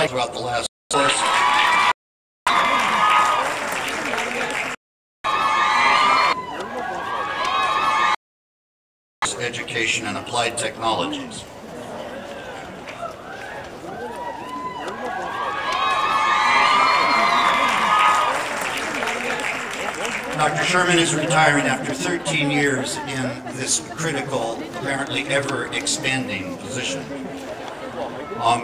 throughout the last course. Education and applied technologies. Dr. Sherman is retiring after 13 years in this critical, apparently ever-expanding position.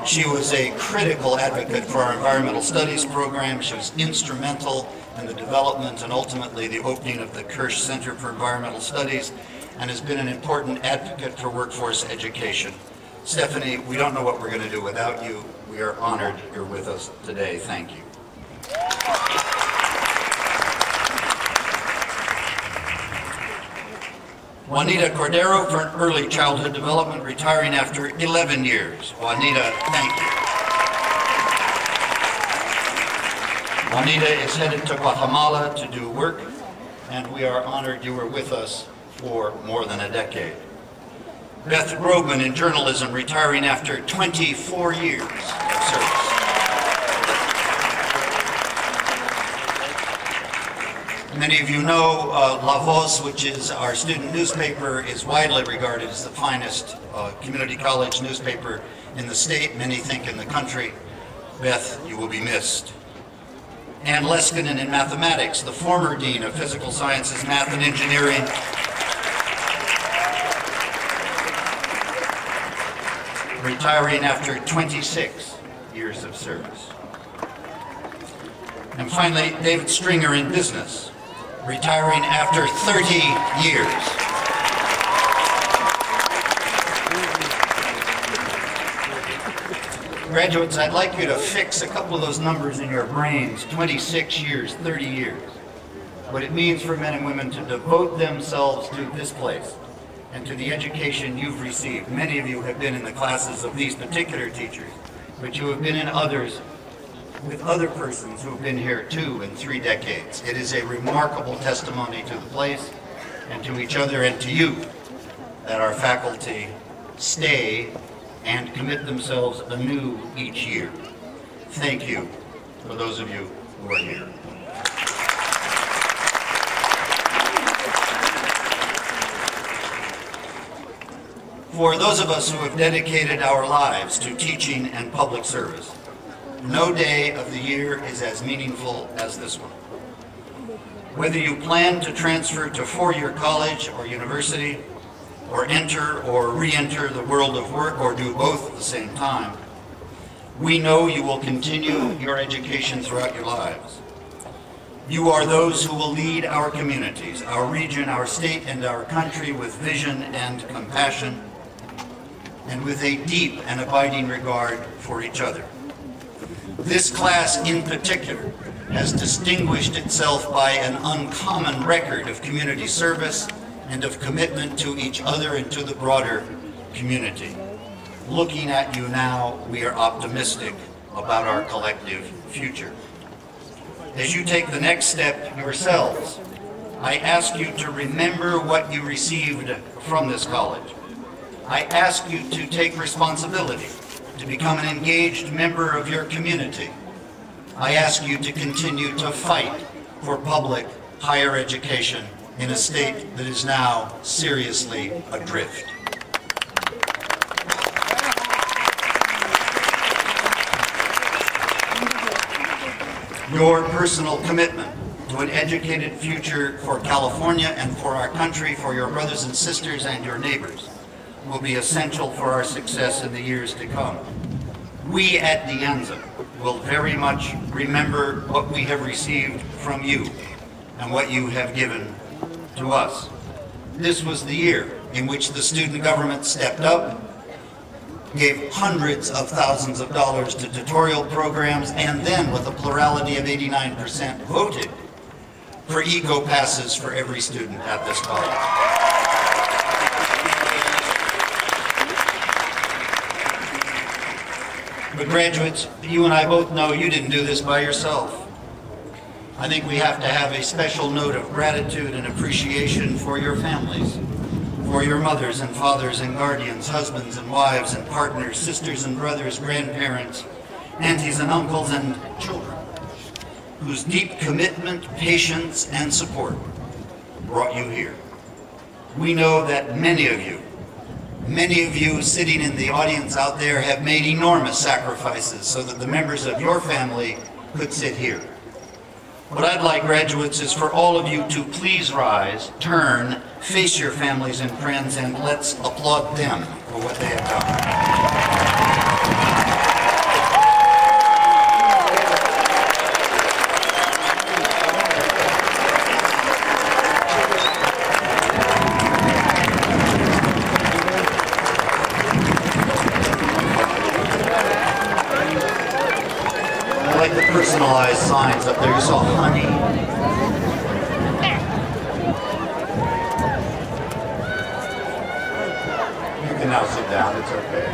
She was a critical advocate for our environmental studies program. She was instrumental in the development and ultimately the opening of the Kirsch Center for Environmental Studies, and has been an important advocate for workforce education. Stephanie, we don't know what we're going to do without you. We are honored you're with us today. Thank you. Juanita Cordero for early childhood development, retiring after 11 years. Juanita, thank you. Juanita is headed to Guatemala to do work, and we are honored you were with us for more than a decade. Beth Grobman in journalism, retiring after 24 years of service. Many of you know La Voz, which is our student newspaper, is widely regarded as the finest community college newspaper in the state, many think in the country. Beth, you will be missed. Ann Leskinen in mathematics, the former dean of physical sciences, math and engineering. Retiring after 26 years of service. And finally, David Stringer in business, retiring after 30 years. Graduates, I'd like you to fix a couple of those numbers in your brains, 26 years, 30 years. What it means for men and women to devote themselves to this place and to the education you've received. Many of you have been in the classes of these particular teachers, but you have been in others with other persons who have been here 2 and 3 decades. It is a remarkable testimony to the place and to each other and to you that our faculty stay and commit themselves anew each year. Thank you for those of you who are here. For those of us who have dedicated our lives to teaching and public service, no day of the year is as meaningful as this one. Whether you plan to transfer to four-year college or university, or enter or re-enter the world of work, or do both at the same time, we know you will continue your education throughout your lives. You are those who will lead our communities, our region, our state, and our country with vision and compassion, and with a deep and abiding regard for each other. This class in particular has distinguished itself by an uncommon record of community service and of commitment to each other and to the broader community. Looking at you now, we are optimistic about our collective future. As you take the next step yourselves, I ask you to remember what you received from this college. I ask you to take responsibility, to become an engaged member of your community. I ask you to continue to fight for public higher education in a state that is now seriously adrift. Your personal commitment to an educated future for California and for our country, for your brothers and sisters and your neighbors, will be essential for our success in the years to come. We at the Anza will very much remember what we have received from you and what you have given to us. This was the year in which the student government stepped up, gave hundreds of thousands of dollars to tutorial programs, and then with a plurality of 89% voted for eco-passes for every student at this college. But graduates, you and I both know you didn't do this by yourself. I think we have to have a special note of gratitude and appreciation for your families, for your mothers and fathers and guardians, husbands and wives and partners, sisters and brothers, grandparents, aunties and uncles, and children, whose deep commitment, patience, and support brought you here. We know that many of you sitting in the audience out there have made enormous sacrifices so that the members of your family could sit here. What I'd like, graduates, is for all of you to please rise, turn, face your families and friends, and let's applaud them for what they have done. Personalized signs up there. You saw honey. You can now sit down. It's okay.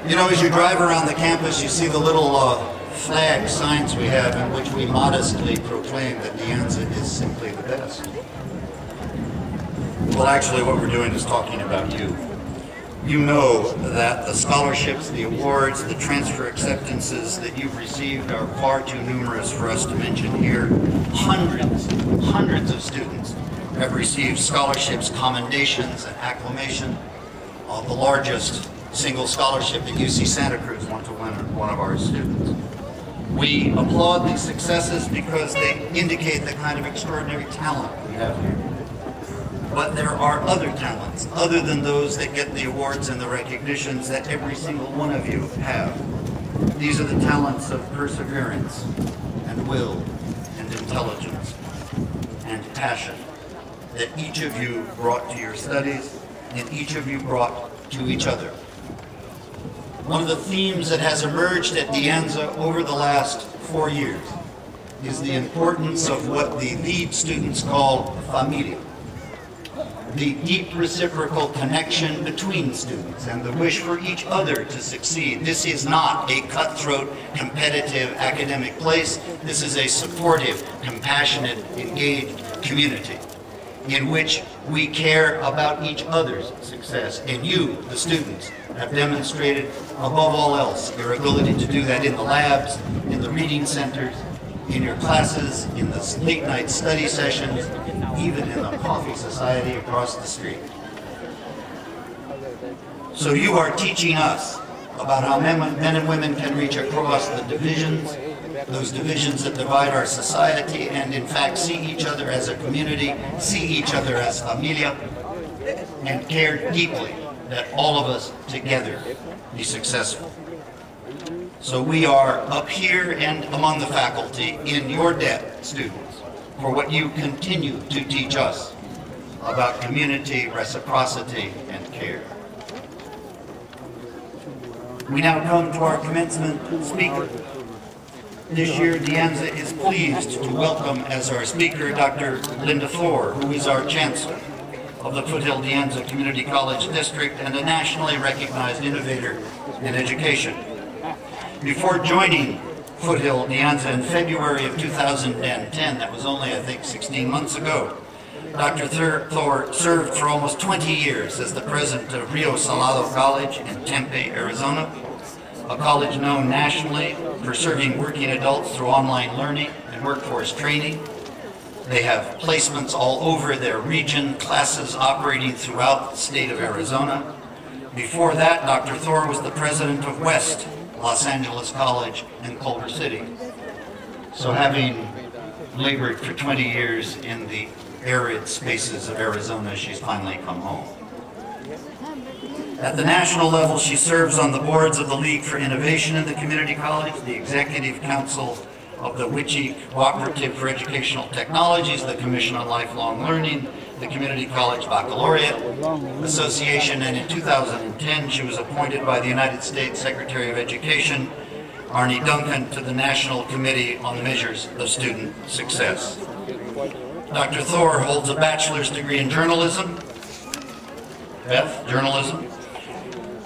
You know, as you drive around the campus, you see the little flag signs we have in which we modestly proclaim that the Anza is simply the best. Well, actually, what we're doing is talking about you. You know that the scholarships, the awards, the transfer acceptances that you've received are far too numerous for us to mention here. Hundreds of students have received scholarships, commendations, and acclamation. The largest single scholarship at UC Santa Cruz went to one of our students. We applaud these successes because they indicate the kind of extraordinary talent we have here. But there are other talents, other than those that get the awards and the recognitions that every single one of you have. These are the talents of perseverance and will and intelligence and passion that each of you brought to your studies and each of you brought to each other. One of the themes that has emerged at the Anza over the last 4 years is the importance of what the lead students call familia. The deep reciprocal connection between students and the wish for each other to succeed. This is not a cutthroat, competitive academic place. This is a supportive, compassionate, engaged community in which we care about each other's success. And you, the students, have demonstrated, above all else, your ability to do that in the labs, in the reading centers, in your classes, in the late night study sessions, even in the coffee society across the street. So you are teaching us about how men and women can reach across the divisions, those divisions that divide our society, and in fact see each other as a community, see each other as familia, and care deeply that all of us together be successful. So we are up here and among the faculty in your debt, students, for what you continue to teach us about community, reciprocity, and care. We now come to our commencement speaker. This year, the Anza is pleased to welcome as our speaker Dr. Linda Thor, who is our chancellor of the Foothill de Anza Community College District and a nationally recognized innovator in education. Before joining Foothill de Anza in February of 2010, that was only, I think, 16 months ago, Dr. Thor served for almost 20 years as the president of Rio Salado College in Tempe, Arizona, a college known nationally for serving working adults through online learning and workforce training. They have placements all over their region, classes operating throughout the state of Arizona. Before that, Dr. Thor was the president of West Los Angeles College in Culver City. So having labored for 20 years in the arid spaces of Arizona, she's finally come home. At the national level, she serves on the boards of the League for Innovation in the Community College, the Executive Council of the WICHE Cooperative for Educational Technologies, the Commission on Lifelong Learning, the Community College Baccalaureate Association, and in 2010 she was appointed by the United States Secretary of Education, Arnie Duncan, to the National Committee on the Measures of Student Success. Dr. Thor holds a bachelor's degree in journalism, journalism,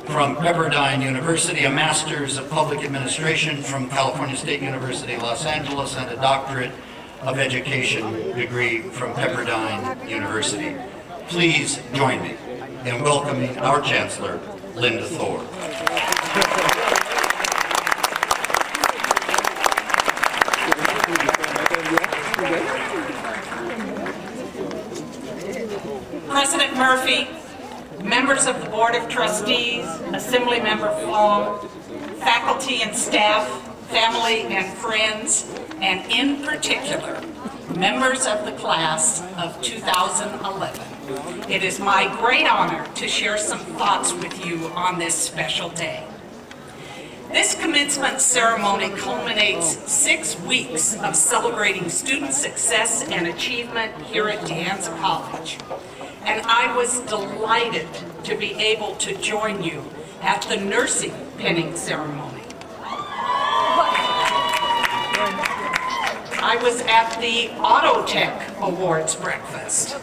from Pepperdine University, a master's of public administration from California State University, Los Angeles, and a doctorate of Education degree from Pepperdine University. Please join me in welcoming our Chancellor, Linda Thor. President Murphy, members of the Board of Trustees, Assembly Member Flom, faculty and staff, family and friends, and in particular, members of the class of 2011. It is my great honor to share some thoughts with you on this special day. This commencement ceremony culminates 6 weeks of celebrating student success and achievement here at Anza College. And I was delighted to be able to join you at the nursing pinning ceremony. I was at the Auto Tech Awards breakfast.